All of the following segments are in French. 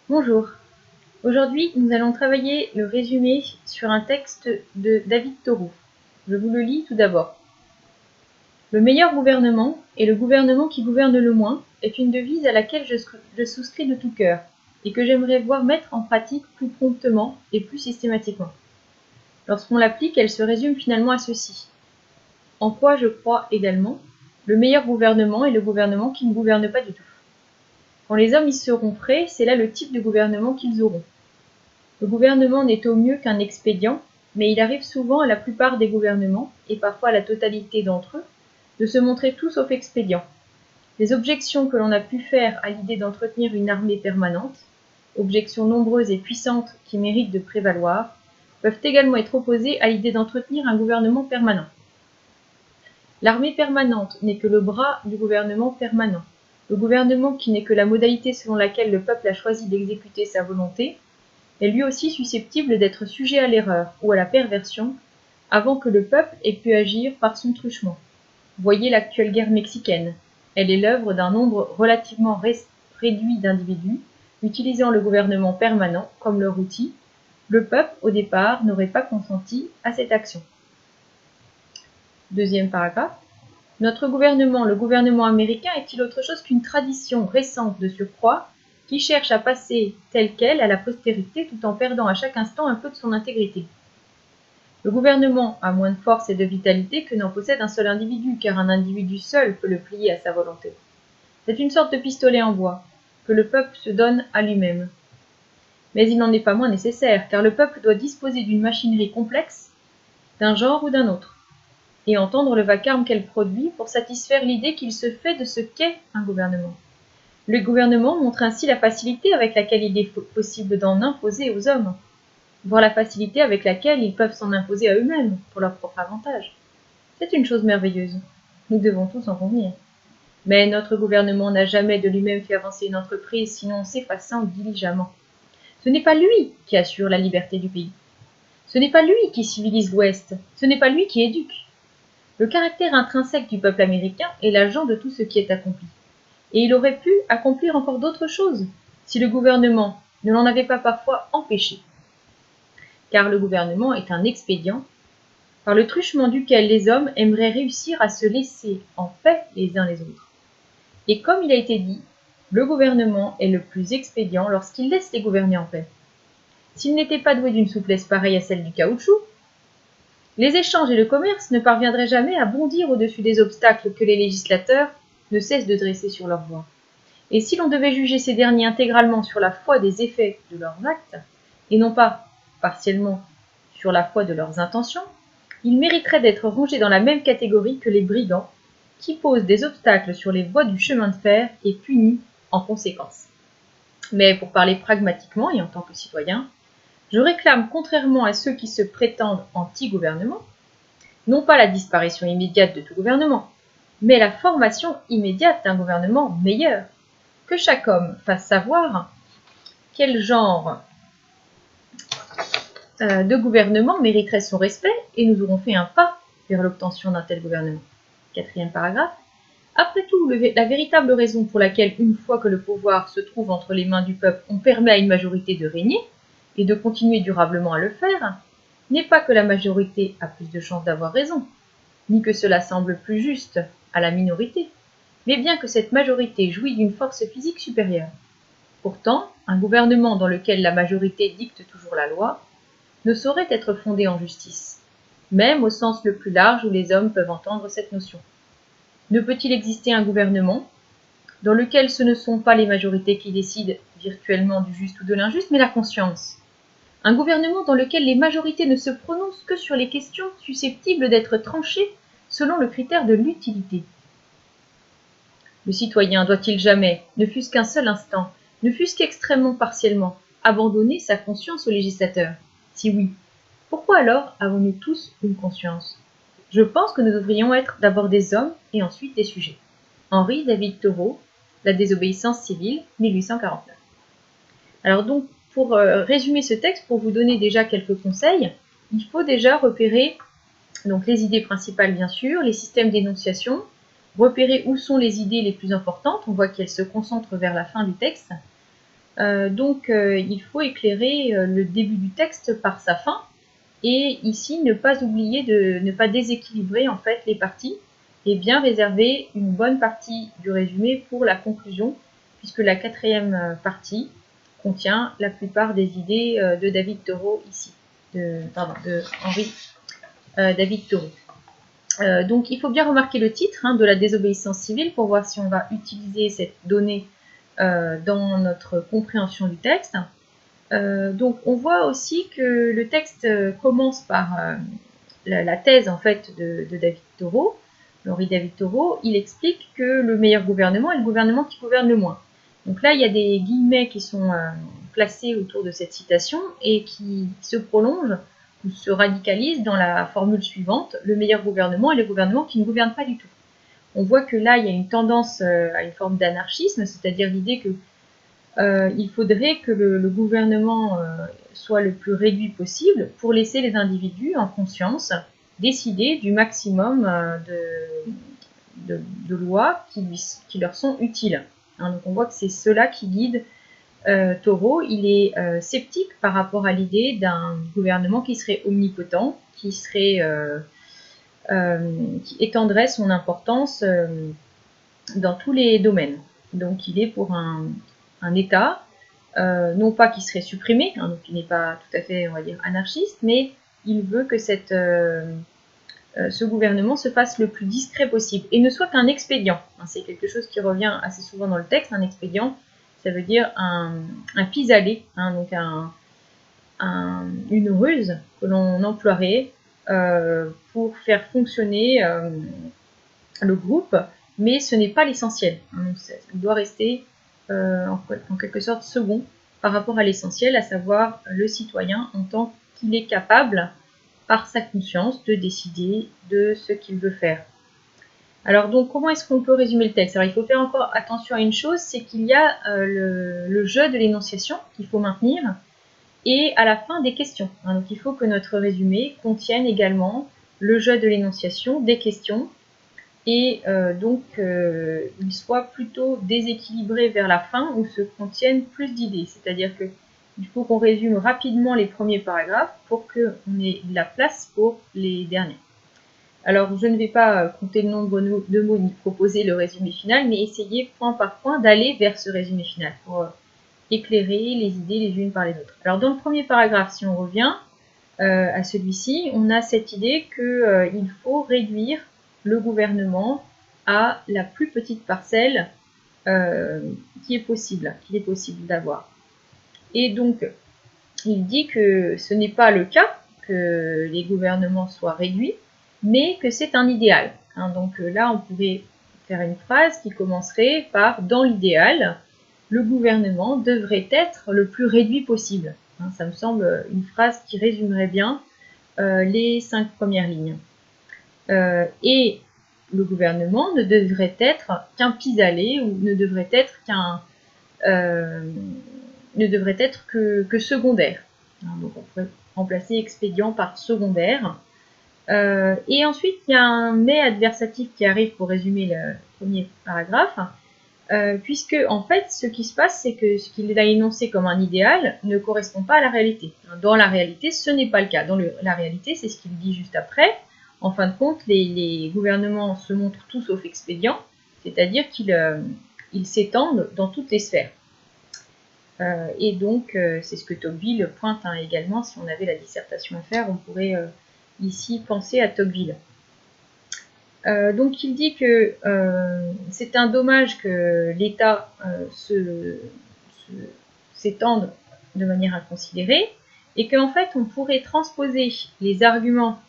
Bonjour. Aujourd'hui, nous allons travailler le résumé sur un texte de David Thoreau. Je vous le lis tout d'abord. Le meilleur gouvernement et le gouvernement qui gouverne le moins est une devise à laquelle je souscris de tout cœur et que j'aimerais voir mettre en pratique plus promptement et plus systématiquement. Lorsqu'on l'applique, elle se résume finalement à ceci. En quoi je crois également, le meilleur gouvernement est le gouvernement qui ne gouverne pas du tout. Quand les hommes y seront prêts, c'est là le type de gouvernement qu'ils auront. Le gouvernement n'est au mieux qu'un expédient, mais il arrive souvent à la plupart des gouvernements, et parfois à la totalité d'entre eux, de se montrer tout sauf expédients. Les objections que l'on a pu faire à l'idée d'entretenir une armée permanente, objections nombreuses et puissantes qui méritent de prévaloir, peuvent également être opposées à l'idée d'entretenir un gouvernement permanent. L'armée permanente n'est que le bras du gouvernement permanent. Le gouvernement qui n'est que la modalité selon laquelle le peuple a choisi d'exécuter sa volonté, est lui aussi susceptible d'être sujet à l'erreur ou à la perversion avant que le peuple ait pu agir par son truchement. Voyez l'actuelle guerre mexicaine. Elle est l'œuvre d'un nombre relativement réduit d'individus utilisant le gouvernement permanent comme leur outil. Le peuple, au départ, n'aurait pas consenti à cette action. Deuxième paragraphe. Notre gouvernement, le gouvernement américain, est-il autre chose qu'une tradition récente de surcroît qui cherche à passer telle qu'elle à la postérité tout en perdant à chaque instant un peu de son intégrité? Le gouvernement a moins de force et de vitalité que n'en possède un seul individu, car un individu seul peut le plier à sa volonté. C'est une sorte de pistolet en bois que le peuple se donne à lui-même. Mais il n'en est pas moins nécessaire, car le peuple doit disposer d'une machinerie complexe, d'un genre ou d'un autre, et entendre le vacarme qu'elle produit pour satisfaire l'idée qu'il se fait de ce qu'est un gouvernement. Le gouvernement montre ainsi la facilité avec laquelle il est possible d'en imposer aux hommes, voire la facilité avec laquelle ils peuvent s'en imposer à eux-mêmes pour leur propre avantage. C'est une chose merveilleuse. Nous devons tous en convenir. Mais notre gouvernement n'a jamais de lui-même fait avancer une entreprise, sinon en s'effaçant diligemment. Ce n'est pas lui qui assure la liberté du pays. Ce n'est pas lui qui civilise l'Ouest. Ce n'est pas lui qui éduque. Le caractère intrinsèque du peuple américain est l'agent de tout ce qui est accompli. Et il aurait pu accomplir encore d'autres choses, si le gouvernement ne l'en avait pas parfois empêché. Car le gouvernement est un expédient, par le truchement duquel les hommes aimeraient réussir à se laisser en paix les uns les autres. Et comme il a été dit, le gouvernement est le plus expédient lorsqu'il laisse les gouvernés en paix. S'il n'était pas doué d'une souplesse pareille à celle du caoutchouc, les échanges et le commerce ne parviendraient jamais à bondir au-dessus des obstacles que les législateurs ne cessent de dresser sur leur voie. Et si l'on devait juger ces derniers intégralement sur la foi des effets de leurs actes, et non pas partiellement sur la foi de leurs intentions, ils mériteraient d'être rangés dans la même catégorie que les brigands, qui posent des obstacles sur les voies du chemin de fer et punis en conséquence. Mais pour parler pragmatiquement et en tant que citoyen, je réclame, contrairement à ceux qui se prétendent anti-gouvernement, non pas la disparition immédiate de tout gouvernement, mais la formation immédiate d'un gouvernement meilleur. Que chaque homme fasse savoir quel genre de gouvernement mériterait son respect et nous aurons fait un pas vers l'obtention d'un tel gouvernement. Quatrième paragraphe. Après tout, la véritable raison pour laquelle, une fois que le pouvoir se trouve entre les mains du peuple, on permet à une majorité de régner et de continuer durablement à le faire, n'est pas que la majorité a plus de chances d'avoir raison, ni que cela semble plus juste à la minorité, mais bien que cette majorité jouit d'une force physique supérieure. Pourtant, un gouvernement dans lequel la majorité dicte toujours la loi ne saurait être fondé en justice, même au sens le plus large où les hommes peuvent entendre cette notion. Ne peut-il exister un gouvernement dans lequel ce ne sont pas les majorités qui décident virtuellement du juste ou de l'injuste, mais la conscience? Un gouvernement dans lequel les majorités ne se prononcent que sur les questions susceptibles d'être tranchées selon le critère de l'utilité. Le citoyen doit-il jamais, ne fût-ce qu'un seul instant, ne fût-ce qu'extrêmement partiellement, abandonner sa conscience au législateur? Si oui, pourquoi alors avons-nous tous une conscience? Je pense que nous devrions être d'abord des hommes et ensuite des sujets. Henri David Thoreau, La désobéissance civile, 1849. Alors donc, pour résumer ce texte, pour vous donner déjà quelques conseils, il faut déjà repérer donc les idées principales bien sûr, les systèmes d'énonciation, repérer où sont les idées les plus importantes, on voit qu'elles se concentrent vers la fin du texte, Il faut éclairer le début du texte par sa fin, et ici ne pas oublier de ne pas déséquilibrer en fait les parties, et bien réserver une bonne partie du résumé pour la conclusion, puisque la quatrième partie contient la plupart des idées de David Thoreau ici, de Henri David Thoreau. Donc il faut bien remarquer le titre de la désobéissance civile pour voir si on va utiliser cette donnée dans notre compréhension du texte. Donc on voit aussi que le texte commence par la thèse en fait de David Thoreau, Henri David Thoreau. Il explique que le meilleur gouvernement est le gouvernement qui gouverne le moins. Donc là il y a des guillemets qui sont placés autour de cette citation et qui se prolongent ou se radicalisent dans la formule suivante: le meilleur gouvernement est le gouvernement qui ne gouverne pas du tout. On voit que là il y a une tendance à une forme d'anarchisme, c'est-à-dire l'idée que il faudrait que le gouvernement soit le plus réduit possible pour laisser les individus en conscience décider du maximum de lois qui leur sont utiles. Donc on voit que c'est cela qui guide Thoreau. Il est sceptique par rapport à l'idée d'un gouvernement qui serait omnipotent, qui étendrait son importance dans tous les domaines. Donc il est pour un État, non pas qui serait supprimé, donc il n'est pas tout à fait, on va dire, anarchiste, mais il veut que ce gouvernement se fasse le plus discret possible et ne soit qu'un expédient. C'est quelque chose qui revient assez souvent dans le texte. Un expédient, ça veut dire un pis-aller, donc une ruse que l'on emploierait pour faire fonctionner le groupe, mais ce n'est pas l'essentiel. Il doit rester en quelque sorte second par rapport à l'essentiel, à savoir le citoyen en tant qu'il est capable, par sa conscience, de décider de ce qu'il veut faire. Alors donc, comment est-ce qu'on peut résumer le texte? Alors il faut faire encore attention à une chose, c'est qu'il y a le jeu de l'énonciation qu'il faut maintenir, et à la fin des questions. Donc il faut que notre résumé contienne également le jeu de l'énonciation, des questions, et il soit plutôt déséquilibré vers la fin où se contiennent plus d'idées. C'est-à-dire qu'il faut qu'on résume rapidement les premiers paragraphes pour qu'on ait de la place pour les derniers. Alors je ne vais pas compter le nombre de mots ni proposer le résumé final, mais essayer point par point d'aller vers ce résumé final pour éclairer les idées les unes par les autres. Alors dans le premier paragraphe, si on revient à celui-ci, on a cette idée qu'il faut réduire le gouvernement à la plus petite parcelle qu'il est possible d'avoir. Et donc, il dit que ce n'est pas le cas que les gouvernements soient réduits, mais que c'est un idéal. Donc là, on pourrait faire une phrase qui commencerait par « dans l'idéal, le gouvernement devrait être le plus réduit possible ». Ça me semble une phrase qui résumerait bien les 5 premières lignes. Et le gouvernement ne devrait être qu'un pis-aller ou ne devrait être que secondaire. Donc on pourrait remplacer expédient par secondaire. Et ensuite, il y a un mais adversatif qui arrive pour résumer le premier paragraphe, puisque en fait, ce qui se passe, c'est que ce qu'il a énoncé comme un idéal ne correspond pas à la réalité. Dans la réalité, ce n'est pas le cas. Dans la réalité, c'est ce qu'il dit juste après. En fin de compte, les gouvernements se montrent tout sauf expédients, c'est-à-dire qu'ils s'étendent dans toutes les sphères. Et donc, c'est ce que Tocqueville pointe également. Si on avait la dissertation à faire, on pourrait ici penser à Tocqueville. Donc il dit que c'est un dommage que l'État s'étende de manière inconsidérée et qu'en fait on pourrait transposer les arguments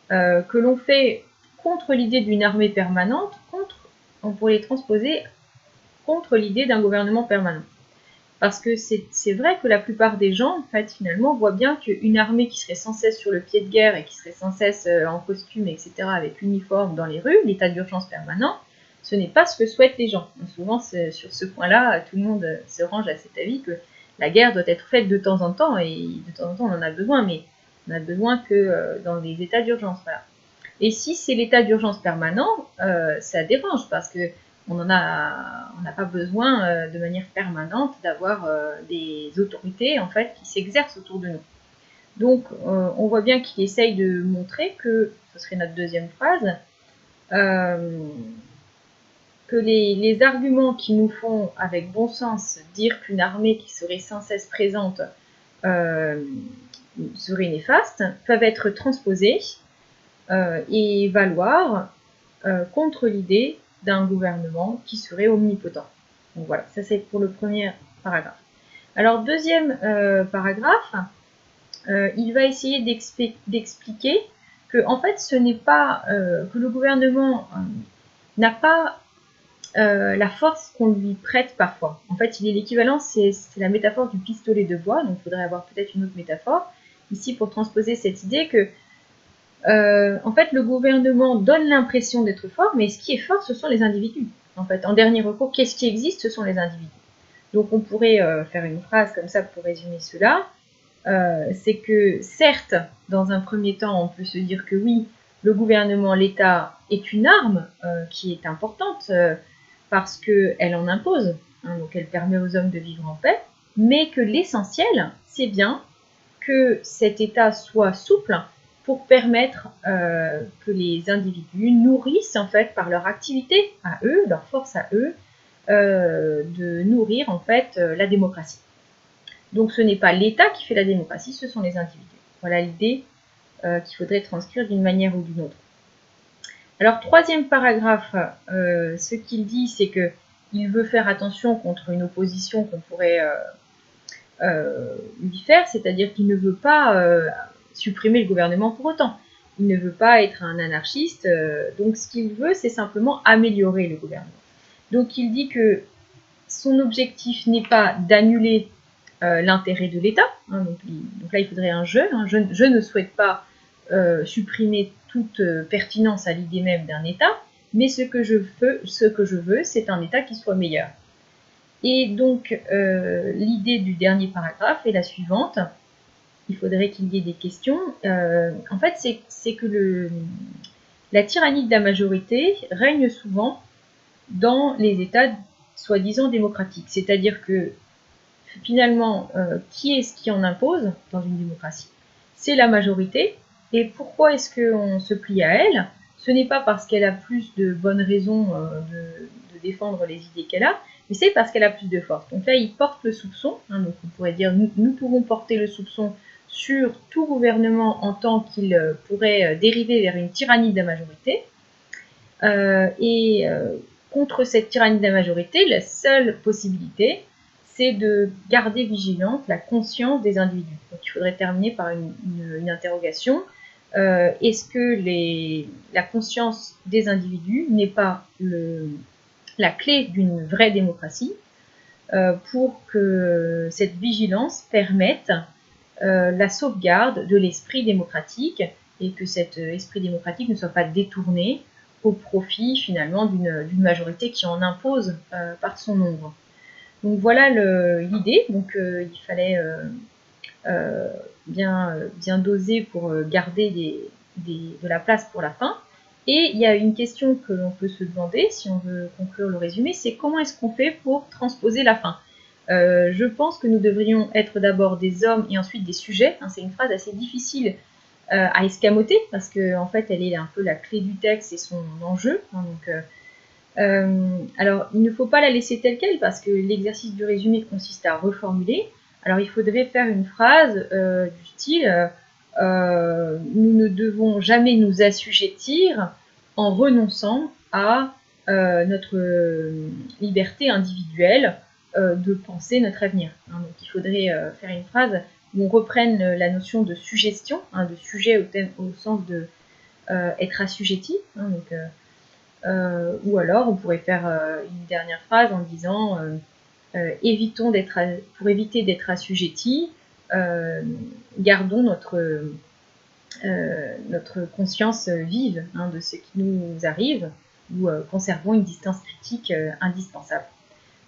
que l'on fait contre l'idée d'une armée permanente, on pourrait les transposer contre l'idée d'un gouvernement permanent. Parce que c'est vrai que la plupart des gens, en fait, finalement, voient bien qu'une armée qui serait sans cesse sur le pied de guerre et qui serait sans cesse en costume, etc., avec uniforme dans les rues, l'état d'urgence permanent, ce n'est pas ce que souhaitent les gens. Donc souvent, sur ce point-là, tout le monde se range à cet avis que la guerre doit être faite de temps en temps, et de temps en temps, on en a besoin, mais on n'a besoin que dans les états d'urgence. Voilà. Et si c'est l'état d'urgence permanent, ça dérange, parce que on n'a pas besoin de manière permanente d'avoir des autorités en fait qui s'exercent autour de nous. Donc on voit bien qu'il essaye de montrer que, ce serait notre deuxième phrase, que les arguments qui nous font avec bon sens dire qu'une armée qui serait sans cesse présente serait néfaste peuvent être transposés et valoir contre l'idée d'un gouvernement qui serait omnipotent. Donc voilà, ça c'est pour le premier paragraphe. Alors deuxième paragraphe, il va essayer d'expliquer que en fait ce n'est pas que le gouvernement n'a pas la force qu'on lui prête parfois. En fait, il est l'équivalent, c'est la métaphore du pistolet de bois, donc il faudrait avoir peut-être une autre métaphore ici pour transposer cette idée que en fait, le gouvernement donne l'impression d'être fort, mais ce qui est fort, ce sont les individus. En fait, en dernier recours, qu'est-ce qui existe? Ce sont les individus. Donc, on pourrait faire une phrase comme ça pour résumer cela. C'est que, certes, dans un premier temps, on peut se dire que oui, le gouvernement, l'État est une arme qui est importante parce qu'elle en impose, hein, donc elle permet aux hommes de vivre en paix, mais que l'essentiel, c'est bien que cet État soit souple pour permettre que les individus nourrissent en fait par leur activité à eux, leur force à eux, de nourrir en fait la démocratie. Donc ce n'est pas l'État qui fait la démocratie, ce sont les individus. Voilà l'idée qu'il faudrait transcrire d'une manière ou d'une autre. Alors troisième paragraphe, ce qu'il dit c'est qu'il veut faire attention contre une opposition qu'on pourrait lui faire, c'est-à-dire qu'il ne veut pas supprimer le gouvernement pour autant. Il ne veut pas être un anarchiste, donc ce qu'il veut, c'est simplement améliorer le gouvernement. Donc il dit que son objectif n'est pas d'annuler l'intérêt de l'État, hein, donc là il faudrait un jeu, hein, je ne souhaite pas supprimer toute pertinence à l'idée même d'un État, mais ce que je veux, c'est un État qui soit meilleur. Et donc, l'idée du dernier paragraphe est la suivante. Il faudrait qu'il y ait des questions. En fait, c'est que la tyrannie de la majorité règne souvent dans les États soi-disant démocratiques. C'est-à-dire que, finalement, qui est-ce qui en impose dans une démocratie? C'est la majorité. Et pourquoi est-ce qu'on se plie à elle? Ce n'est pas parce qu'elle a plus de bonnes raisons de défendre les idées qu'elle a, mais c'est parce qu'elle a plus de force. Donc là, il porte le soupçon. Hein, donc on pourrait dire, nous pouvons porter le soupçon sur tout gouvernement en tant qu'il pourrait dériver vers une tyrannie de la majorité. Contre cette tyrannie de la majorité, la seule possibilité, c'est de garder vigilante la conscience des individus. Donc il faudrait terminer par une interrogation. Est-ce que la conscience des individus n'est pas la clé d'une vraie démocratie pour que cette vigilance permette la sauvegarde de l'esprit démocratique et que cet esprit démocratique ne soit pas détourné au profit finalement d'une majorité qui en impose par son nombre. Donc voilà l'idée. Donc il fallait bien doser pour garder de la place pour la fin. Et il y a une question que l'on peut se demander, si on veut conclure le résumé, c'est comment est-ce qu'on fait pour transposer la fin? Je pense que nous devrions être d'abord des hommes et ensuite des sujets. Hein, c'est une phrase assez difficile à escamoter parce qu'en en fait, elle est un peu la clé du texte et son enjeu. Hein, donc, alors, il ne faut pas la laisser telle qu'elle parce que l'exercice du résumé consiste à reformuler. Alors, il faudrait faire une phrase du style nous ne devons jamais nous assujettir en renonçant à notre liberté individuelle de penser notre avenir. Hein, donc, il faudrait faire une phrase où on reprenne la notion de suggestion, hein, de sujet au sens de être assujetti. Hein, donc, ou alors, on pourrait faire une dernière phrase en disant pour éviter d'être assujetti, gardons notre conscience vive hein, de ce qui nous arrive ou conservons une distance critique indispensable.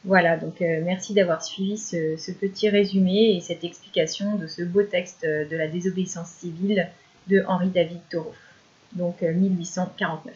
Voilà, donc merci d'avoir suivi ce petit résumé et cette explication de ce beau texte de la désobéissance civile de Henri David Thoreau, donc 1849.